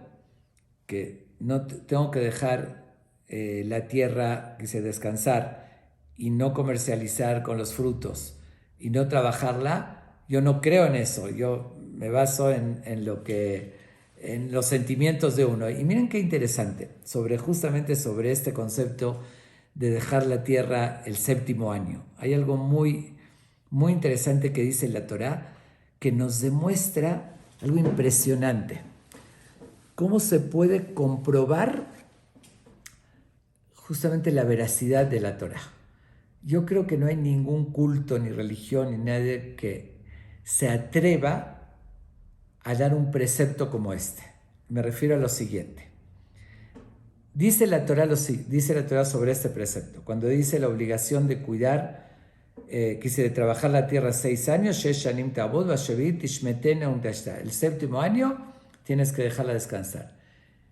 [SPEAKER 1] que no tengo que dejar la tierra que se descansar y no comercializar con los frutos y no trabajarla, yo no creo en eso. Yo me baso en los sentimientos de uno. Y miren qué interesante, justamente sobre este concepto de dejar la tierra el séptimo año. Hay algo muy, muy interesante que dice la Torá, que nos demuestra algo impresionante. ¿Cómo se puede comprobar justamente la veracidad de la Torá? Yo creo que no hay ningún culto, ni religión, ni nadie que se atreva a dar un precepto como este. Me refiero a lo siguiente. Dice la Torá sobre este precepto, cuando dice la obligación de cuidar, de trabajar la tierra 6 años, el séptimo año tienes que dejarla descansar.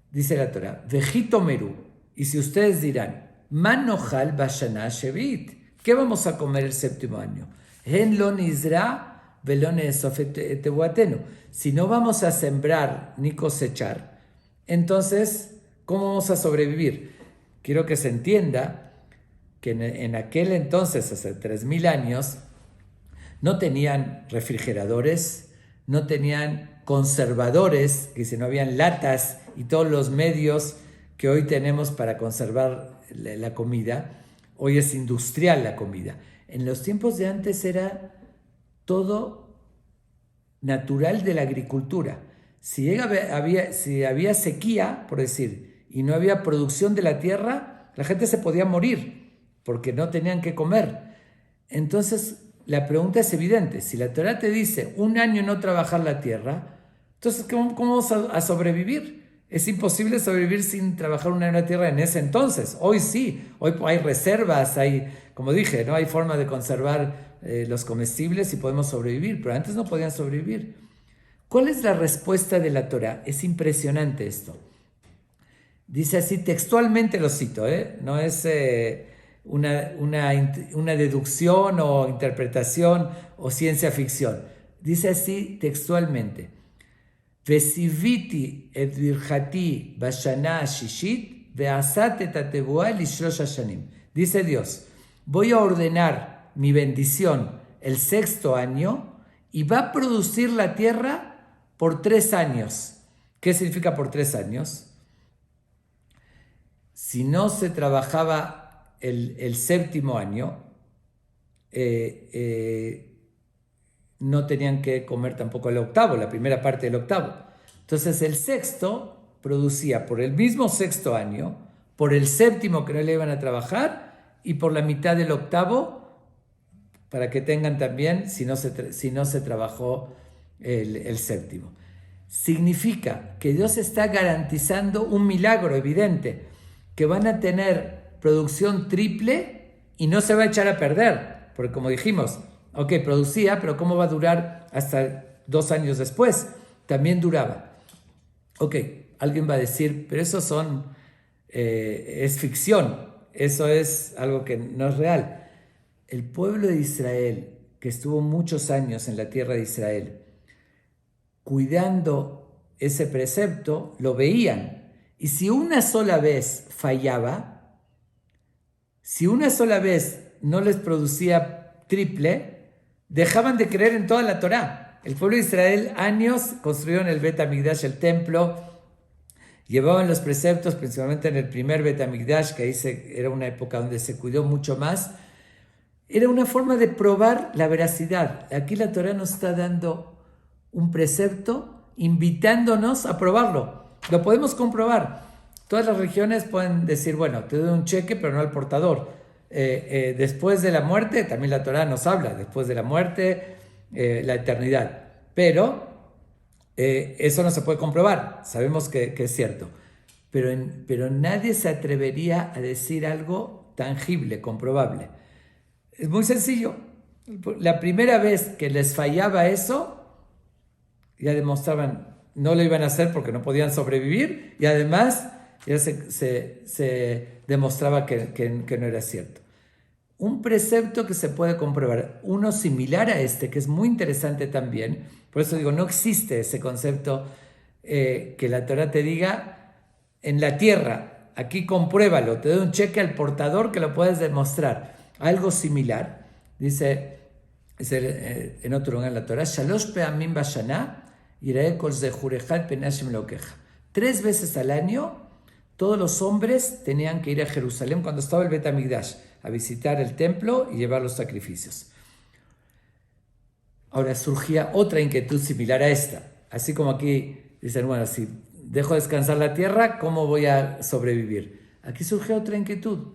[SPEAKER 1] Dice la Torá, vejito merú, y si ustedes dirán, manojal bashana shevit, ¿qué vamos a comer el séptimo año? En lo nizra velone sofetebuatenu. Si no vamos a sembrar ni cosechar, entonces, ¿cómo vamos a sobrevivir? Quiero que se entienda que en aquel entonces, hace 3000 años, no tenían refrigeradores, no tenían conservadores, que si no habían latas y todos los medios que hoy tenemos para conservar la comida. Hoy es industrial la comida. En los tiempos de antes era todo natural de la agricultura. Si había sequía, por decir, y no había producción de la tierra, la gente se podía morir porque no tenían que comer. Entonces, la pregunta es evidente. Si la Torá te dice 1 año no trabajar la tierra, entonces, ¿cómo vamos a sobrevivir? Es imposible sobrevivir sin trabajar 1 año en la tierra en ese entonces. Hoy sí, hoy hay reservas, como dije, ¿no? Hay forma de conservar los comestibles y podemos sobrevivir, pero antes no podían sobrevivir. ¿Cuál es la respuesta de la Torá? Es impresionante esto. Dice así, textualmente lo cito, no es una deducción o interpretación o ciencia ficción. Dice así textualmente, Vesiviti et virjati bashana shishit veasat et atebuah lishlosh hashanim. Dice Dios, voy a ordenar mi bendición el 6º año y va a producir la tierra por 3 años. ¿Qué significa por 3 años? Si no se trabajaba el 7º año, no tenían que comer tampoco el 8º, la primera parte del 8º. Entonces el 6º producía por el mismo 6º año, por el 7º que no le iban a trabajar y por la mitad del 8º, para que tengan también, si no se trabajó el 7º. Significa que Dios está garantizando un milagro evidente, que van a tener producción triple y no se va a echar a perder, porque como dijimos, producía, pero ¿cómo va a durar hasta 2 años después? También duraba. Alguien va a decir, pero eso es ficción, eso es algo que no es real. El pueblo de Israel, que estuvo muchos años en la tierra de Israel, cuidando ese precepto, lo veían. Y si una sola vez fallaba, si una sola vez no les producía triple, dejaban de creer en toda la Torá. El pueblo de Israel, años, construyeron el Bet HaMikdash, el templo, llevaban los preceptos, principalmente en el primer Bet HaMikdash, que ahí era una época donde se cuidó mucho más. Era una forma de probar la veracidad. Aquí la Torá nos está dando un precepto, invitándonos a probarlo. Lo podemos comprobar. Todas las religiones pueden decir, bueno, te doy un cheque, pero no al portador. después de la muerte, también la Torá nos habla, después de la muerte, la eternidad. Pero eso no se puede comprobar, sabemos que es cierto. Pero nadie se atrevería a decir algo tangible, comprobable. Es muy sencillo. La primera vez que les fallaba eso, ya demostraban, no lo iban a hacer porque no podían sobrevivir, y además ya se demostraba que no era cierto. Un precepto que se puede comprobar, uno similar a este, que es muy interesante también, por eso digo, no existe ese concepto que la Torá te diga en la tierra, aquí compruébalo, te doy un cheque al portador que lo puedes demostrar. Algo similar, dice en otro lugar en la Torá, Shalosh pe'amim bashana yira'e kol zehurejat pen Hashem Elokeja. 3 veces al año, todos los hombres tenían que ir a Jerusalén cuando estaba el Bet HaMikdash, a visitar el templo y llevar los sacrificios. Ahora surgía otra inquietud similar a esta. Así como aquí dicen, bueno, si dejo descansar la tierra, ¿cómo voy a sobrevivir? Aquí surge otra inquietud.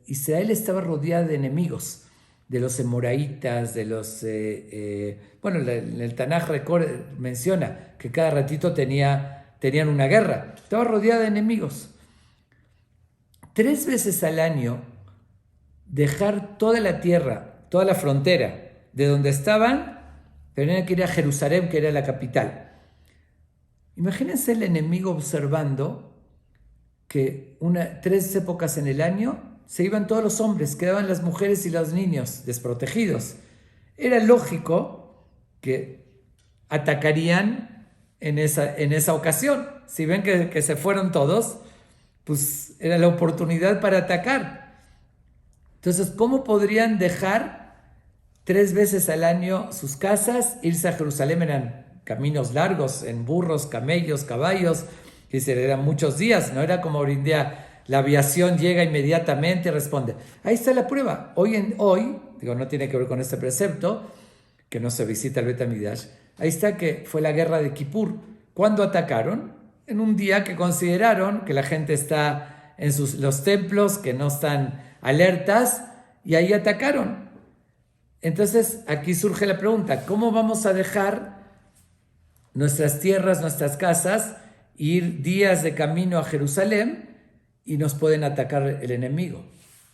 [SPEAKER 1] Israel estaba rodeada de enemigos, de los emoraitas, de los... bueno, el Tanaj menciona que cada ratito tenían una guerra. Estaba rodeada de enemigos. 3 veces al año, dejar toda la tierra, toda la frontera, de donde estaban, tenían que ir a Jerusalén, que era la capital. Imagínense el enemigo observando que 3 épocas en el año se iban todos los hombres, quedaban las mujeres y los niños desprotegidos. Era lógico que atacarían en esa ocasión. Si ven que se fueron todos, pues era la oportunidad para atacar. Entonces, ¿cómo podrían dejar 3 veces al año sus casas, irse a Jerusalén? Eran caminos largos, en burros, camellos, caballos, que eran muchos días, no era como hoy en día la aviación llega inmediatamente y responde. Ahí está la prueba. Hoy, digo, no tiene que ver con este precepto, que no se visita el Bet HaMikdash. Ahí está que fue la guerra de Kippur. ¿Cuándo atacaron? En un día que consideraron que la gente está en los templos, que no están alertas, y ahí atacaron. Entonces, aquí surge la pregunta, ¿cómo vamos a dejar nuestras tierras, nuestras casas, ir días de camino a Jerusalén y nos pueden atacar el enemigo?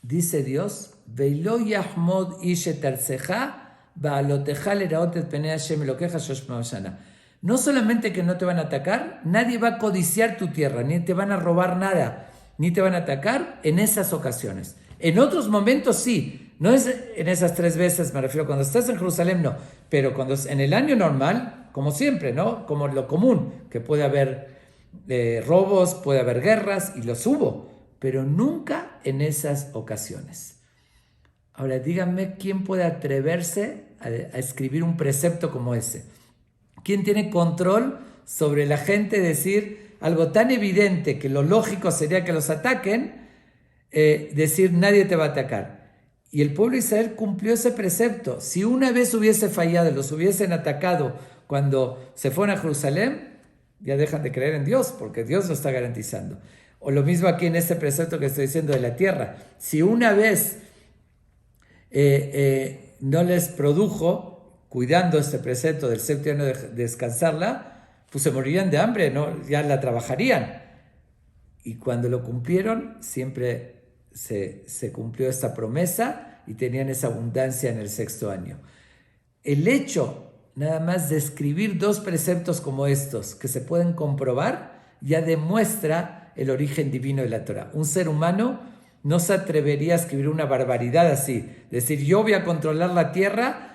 [SPEAKER 1] Dice Dios, Veilo yahmod ish et artzeja ba'aloteja leraot et penei Hashem Elokeja shosh ma'ashana. No solamente que no te van a atacar, nadie va a codiciar tu tierra, ni te van a robar nada, ni te van a atacar en esas ocasiones. En otros momentos sí, no es en esas 3 veces, me refiero, cuando estás en Jerusalén no, pero cuando es en el año normal, como siempre, ¿no? Como lo común, que puede haber robos, puede haber guerras, y los hubo, pero nunca en esas ocasiones. Ahora díganme, ¿quién puede atreverse a escribir un precepto como ese? ¿Quién tiene control sobre la gente decir algo tan evidente que lo lógico sería que los ataquen? Decir nadie te va a atacar. Y el pueblo de Israel cumplió ese precepto. Si una vez hubiese fallado, los hubiesen atacado cuando se fueron a Jerusalén, ya dejan de creer en Dios, porque Dios lo está garantizando. O lo mismo aquí en este precepto que estoy diciendo de la tierra. Si una vez no les produjo, cuidando este precepto del 7º año de descansarla, pues se morirían de hambre, ¿no? Ya la trabajarían. Y cuando lo cumplieron, siempre se cumplió esta promesa y tenían esa abundancia en el 6º año. El hecho nada más de escribir 2 preceptos como estos, que se pueden comprobar, ya demuestra el origen divino de la Torah. Un ser humano no se atrevería a escribir una barbaridad así, decir yo voy a controlar la tierra,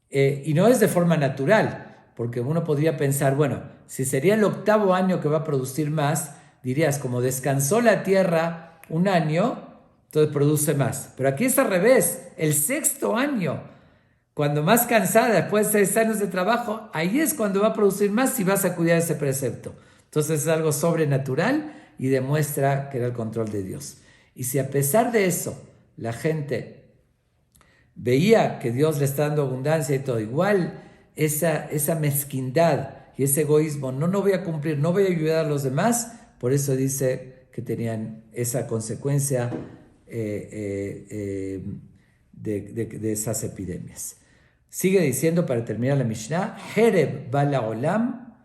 [SPEAKER 1] y no es de forma natural, porque uno podría pensar, bueno, si sería el 8º año que va a producir más, dirías, como descansó la tierra un año, entonces produce más. Pero aquí es al revés, el 6º año, cuando más cansada, después de 6 años de trabajo, ahí es cuando va a producir más si vas a cuidar ese precepto. Entonces es algo sobrenatural y demuestra que era el control de Dios. Y si a pesar de eso la gente veía que Dios le está dando abundancia y todo, igual esa mezquindad y ese egoísmo, no voy a cumplir, no voy a ayudar a los demás, por eso dice que tenían esa consecuencia de esas epidemias. Sigue diciendo para terminar la Mishnah, Hereb bala olam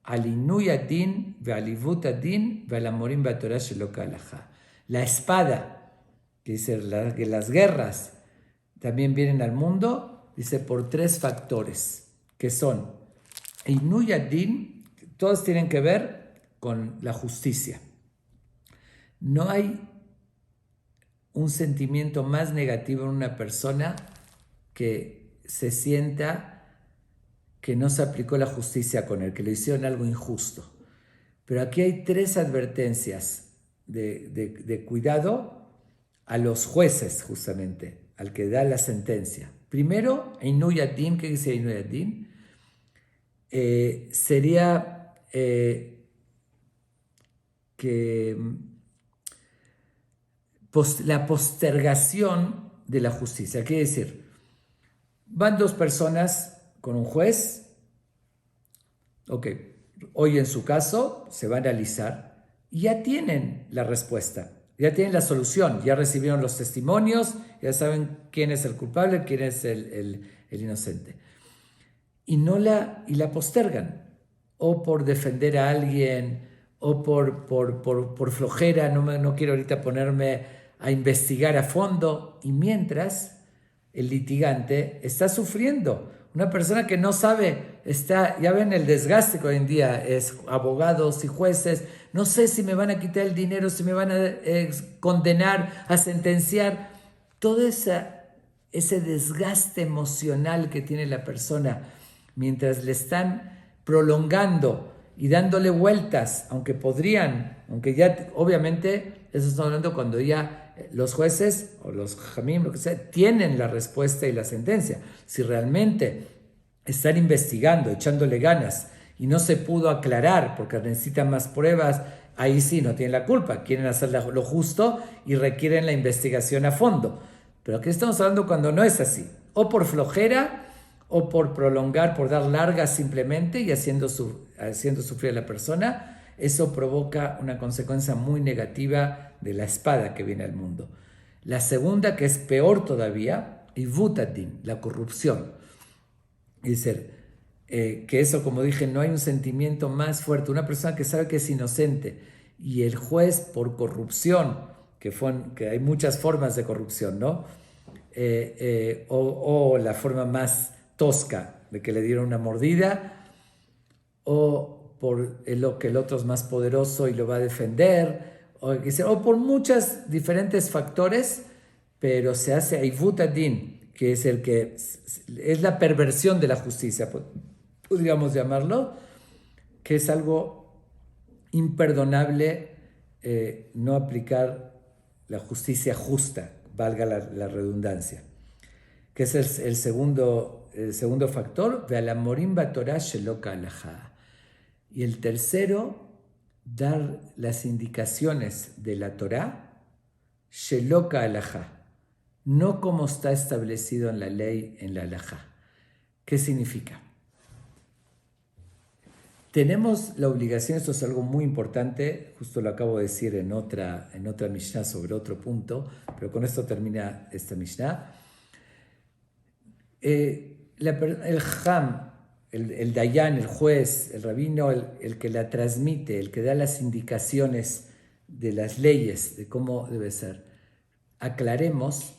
[SPEAKER 1] alinui adin ve'alivut adin ve'alamorim ba'torah shelo k'halacha. La espada, que dice que las guerras también vienen al mundo, dice por 3 factores, que son Inui adin, todos tienen que ver con la justicia. No hay un sentimiento más negativo en una persona que se sienta que no se aplicó la justicia con él, que le hicieron algo injusto. Pero aquí hay 3 advertencias de cuidado a los jueces, justamente, al que da la sentencia. Primero, Inui adin, ¿qué dice Inui adin? Sería que la postergación de la justicia. Quiere decir, van 2 personas con un juez, ok, hoy en su caso se va a analizar y ya tienen la respuesta, ya tienen la solución, ya recibieron los testimonios, ya saben quién es el culpable, quién es el inocente. Y la postergan, o por defender a alguien, o por flojera, no quiero ahorita ponerme a investigar a fondo, y mientras el litigante está sufriendo. Una persona que no sabe, ya ven el desgaste que hoy en día es abogados y jueces, no sé si me van a quitar el dinero, si me van a condenar, a sentenciar. Todo ese desgaste emocional que tiene la persona mientras le están prolongando y dándole vueltas, aunque ya, obviamente, eso está hablando cuando ya los jueces o los jamim, lo que sea, tienen la respuesta y la sentencia. Si realmente están investigando, echándole ganas y no se pudo aclarar porque necesitan más pruebas, ahí sí no tienen la culpa, quieren hacer lo justo y requieren la investigación a fondo. Pero aquí estamos hablando cuando no es así, o por flojera, o por prolongar, por dar largas simplemente y haciendo sufrir a la persona. Eso provoca una consecuencia muy negativa de la espada que viene al mundo. La segunda, que es peor todavía, ivut adin, la corrupción. Es decir, que eso, como dije, no hay un sentimiento más fuerte. Una persona que sabe que es inocente y el juez por corrupción, que hay muchas formas de corrupción, ¿no? O la forma más tosca de que le dieron una mordida, o por lo que el otro es más poderoso y lo va a defender, o por muchos diferentes factores, pero se hace Ivut Adin, que es es la perversión de la justicia, podríamos llamarlo, que es algo imperdonable, no aplicar la justicia justa, valga la redundancia, que es el segundo factor, ve'alamorim ba'torah shelo k'halacha. Y el tercero, dar las indicaciones de la Torah, shelo k'halacha, no como está establecido en la ley, en la halajá. ¿Qué significa? Tenemos la obligación, esto es algo muy importante, justo lo acabo de decir en otra Mishnah sobre otro punto, pero con esto termina esta Mishnah. El Jam, el Dayan, el juez, el rabino, el que la transmite, el que da las indicaciones de las leyes, de cómo debe ser, aclaremos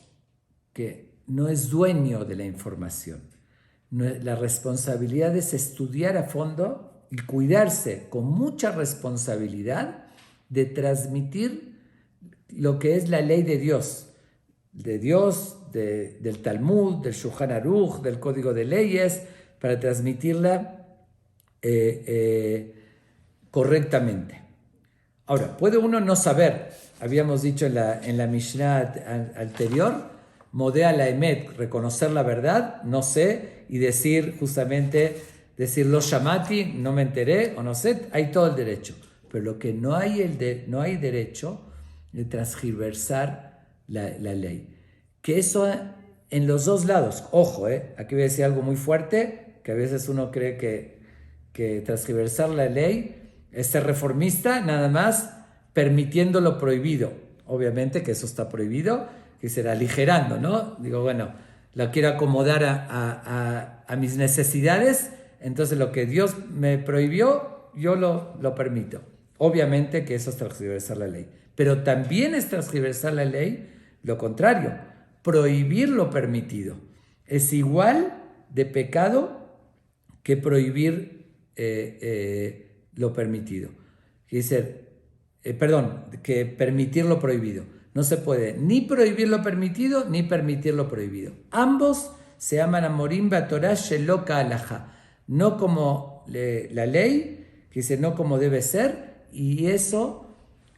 [SPEAKER 1] que no es dueño de la información. La responsabilidad es estudiar a fondo y cuidarse con mucha responsabilidad de transmitir lo que es la ley de Dios, del Talmud, del Shulchan Aruch, del Código de Leyes, para transmitirla correctamente. Ahora, puede uno no saber, habíamos dicho en la Mishnah anterior, modea la emet, reconocer la verdad, no sé, y decir lo shamati, no me enteré, o no sé, hay todo el derecho. Pero lo que no hay derecho de transgiversar la ley. Que eso en los dos lados, ojo, aquí voy a decir algo muy fuerte, que a veces uno cree que transgiversar la ley es ser reformista, nada más permitiendo lo prohibido. obviamente que eso está prohibido, que será aligerando, ¿no? Digo, bueno, la quiero acomodar a mis necesidades, entonces lo que Dios me prohibió, yo lo permito. Obviamente que eso es transgiversar la ley, pero también es transgiversar la ley lo contrario, prohibir lo permitido. Es igual de pecado que prohibir lo permitido. Que permitir lo prohibido. No se puede ni prohibir lo permitido ni permitir lo prohibido. Ambos se llaman amorim b'Torah shelo k'halacha, no como la ley, que dice no como debe ser, y eso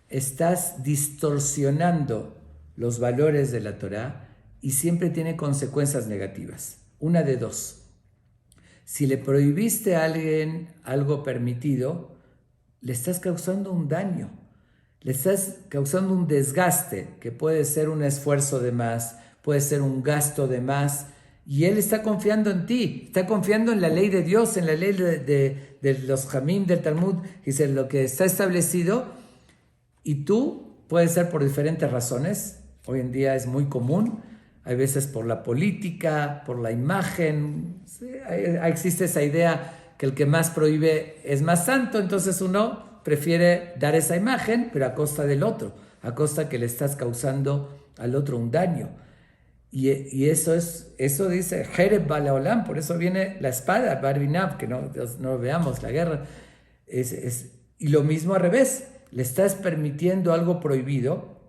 [SPEAKER 1] estás distorsionando los valores de la Torah y siempre tiene consecuencias negativas. Una de dos. Si le prohibiste a alguien algo permitido, le estás causando un daño. Le estás causando un desgaste, que puede ser un esfuerzo de más, puede ser un gasto de más, y él está confiando en ti, está confiando en la ley de Dios, en la ley de los Jamim del Talmud, dice lo que está establecido, y tú puedes ser por diferentes razones. Hoy en día es muy común, hay veces por la política, por la imagen, ¿sí? Existe esa idea que el que más prohíbe es más santo, entonces uno prefiere dar esa imagen, pero a costa del otro, a costa que le estás causando al otro un daño. Y eso dice Jereb Balaolam, por eso viene la espada, Barbinab, que no lo veamos, la guerra. Y lo mismo al revés, le estás permitiendo algo prohibido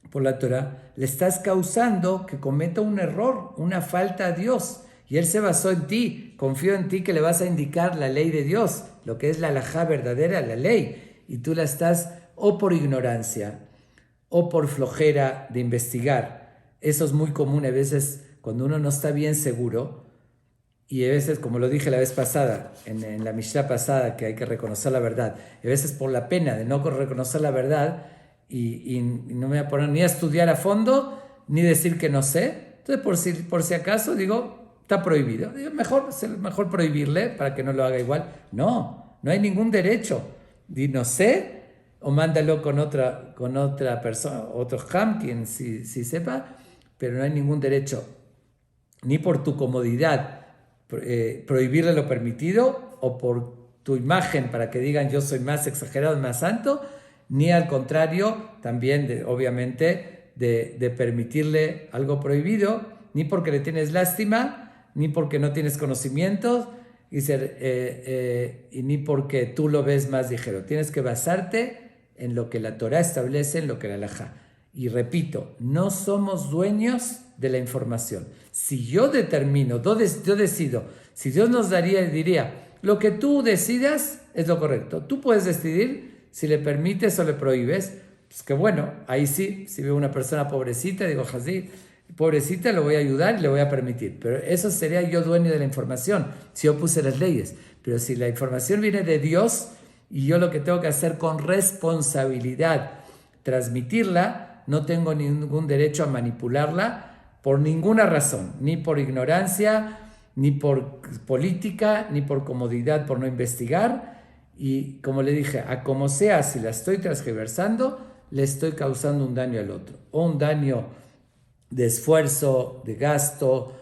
[SPEAKER 1] por la Torah, le estás causando que cometa un error, una falta a Dios. Y él se basó en ti, confió en ti que le vas a indicar la ley de Dios, lo que es la halajá verdadera, la ley. Y tú la estás o por ignorancia o por flojera de investigar. Eso es muy común a veces cuando uno no está bien seguro. Y a veces, como lo dije la vez pasada, en la Mishnah pasada, que hay que reconocer la verdad. A veces por la pena de no reconocer la verdad y no me voy a poner ni a estudiar a fondo, ni decir que no sé. Entonces, por si acaso, digo, está prohibido. Digo, mejor prohibirle para que no lo haga igual. No hay ningún derecho. Di no sé, o mándalo con otra persona, otro ham, quien sí sepa, pero no hay ningún derecho, ni por tu comodidad, prohibirle lo permitido, o por tu imagen para que digan yo soy más exagerado, más santo, ni al contrario, también obviamente de permitirle algo prohibido, ni porque le tienes lástima, ni porque no tienes conocimientos, y ni porque tú lo ves más ligero. Tienes que basarte en lo que la Torah establece, en lo que la halajá. Y repito, no somos dueños de la información. Si yo determino, yo decido, si Dios nos diría, lo que tú decidas es lo correcto. Tú puedes decidir si le permites o le prohíbes. Pues que bueno, ahí sí, si veo una persona pobrecita, digo, así, pobrecita, lo voy a ayudar y le voy a permitir. Pero eso sería yo dueño de la información, si yo puse las leyes. Pero si la información viene de Dios y yo lo que tengo que hacer con responsabilidad, transmitirla, no tengo ningún derecho a manipularla por ninguna razón, ni por ignorancia, ni por política, ni por comodidad, por no investigar. Y como le dije, a como sea, si la estoy transgiversando, le estoy causando un daño al otro, o un daño de esfuerzo, de gasto,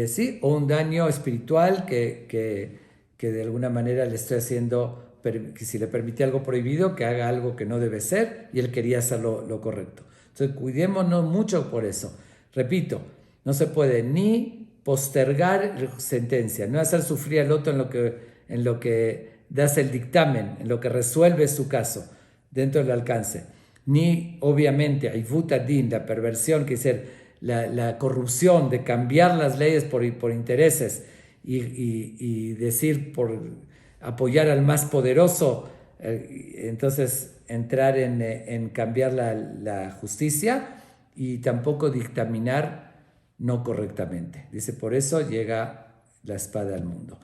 [SPEAKER 1] ¿sí? O un daño espiritual que de alguna manera le estoy haciendo, que si le permití algo prohibido, que haga algo que no debe ser, y él quería hacer lo correcto. Entonces cuidémonos mucho por eso. Repito, no se puede ni postergar sentencia, no hacer sufrir al otro en lo que das el dictamen, en lo que resuelve su caso dentro del alcance, ni obviamente Aivut Adin, la perversión, que es la corrupción de cambiar las leyes por intereses y decir por apoyar al más poderoso, entonces entrar en cambiar la justicia, y tampoco dictaminar no correctamente. Dice, por eso llega la espada al mundo.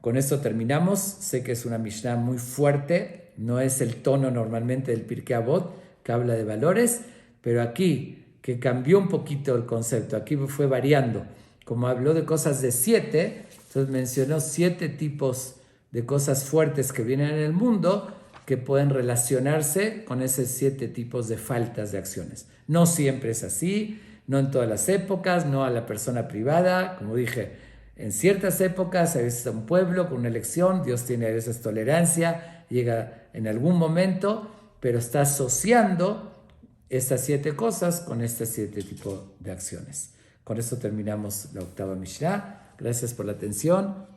[SPEAKER 1] Con esto terminamos. Sé que es una Mishnah muy fuerte, no es el tono normalmente del Pirkei Avot, que habla de valores, pero aquí, que cambió un poquito el concepto, aquí fue variando. Como habló de cosas de 7, entonces mencionó 7 tipos de cosas fuertes que vienen en el mundo, que pueden relacionarse con esos 7 tipos de faltas de acciones. No siempre es así, no en todas las épocas, no a la persona privada. Como dije, en ciertas épocas, a veces a un pueblo con una elección, Dios tiene a veces tolerancia, llega en algún momento, pero está asociando estas 7 cosas con estos 7 tipos de acciones. Con eso terminamos la octava Mishnah. Gracias por la atención.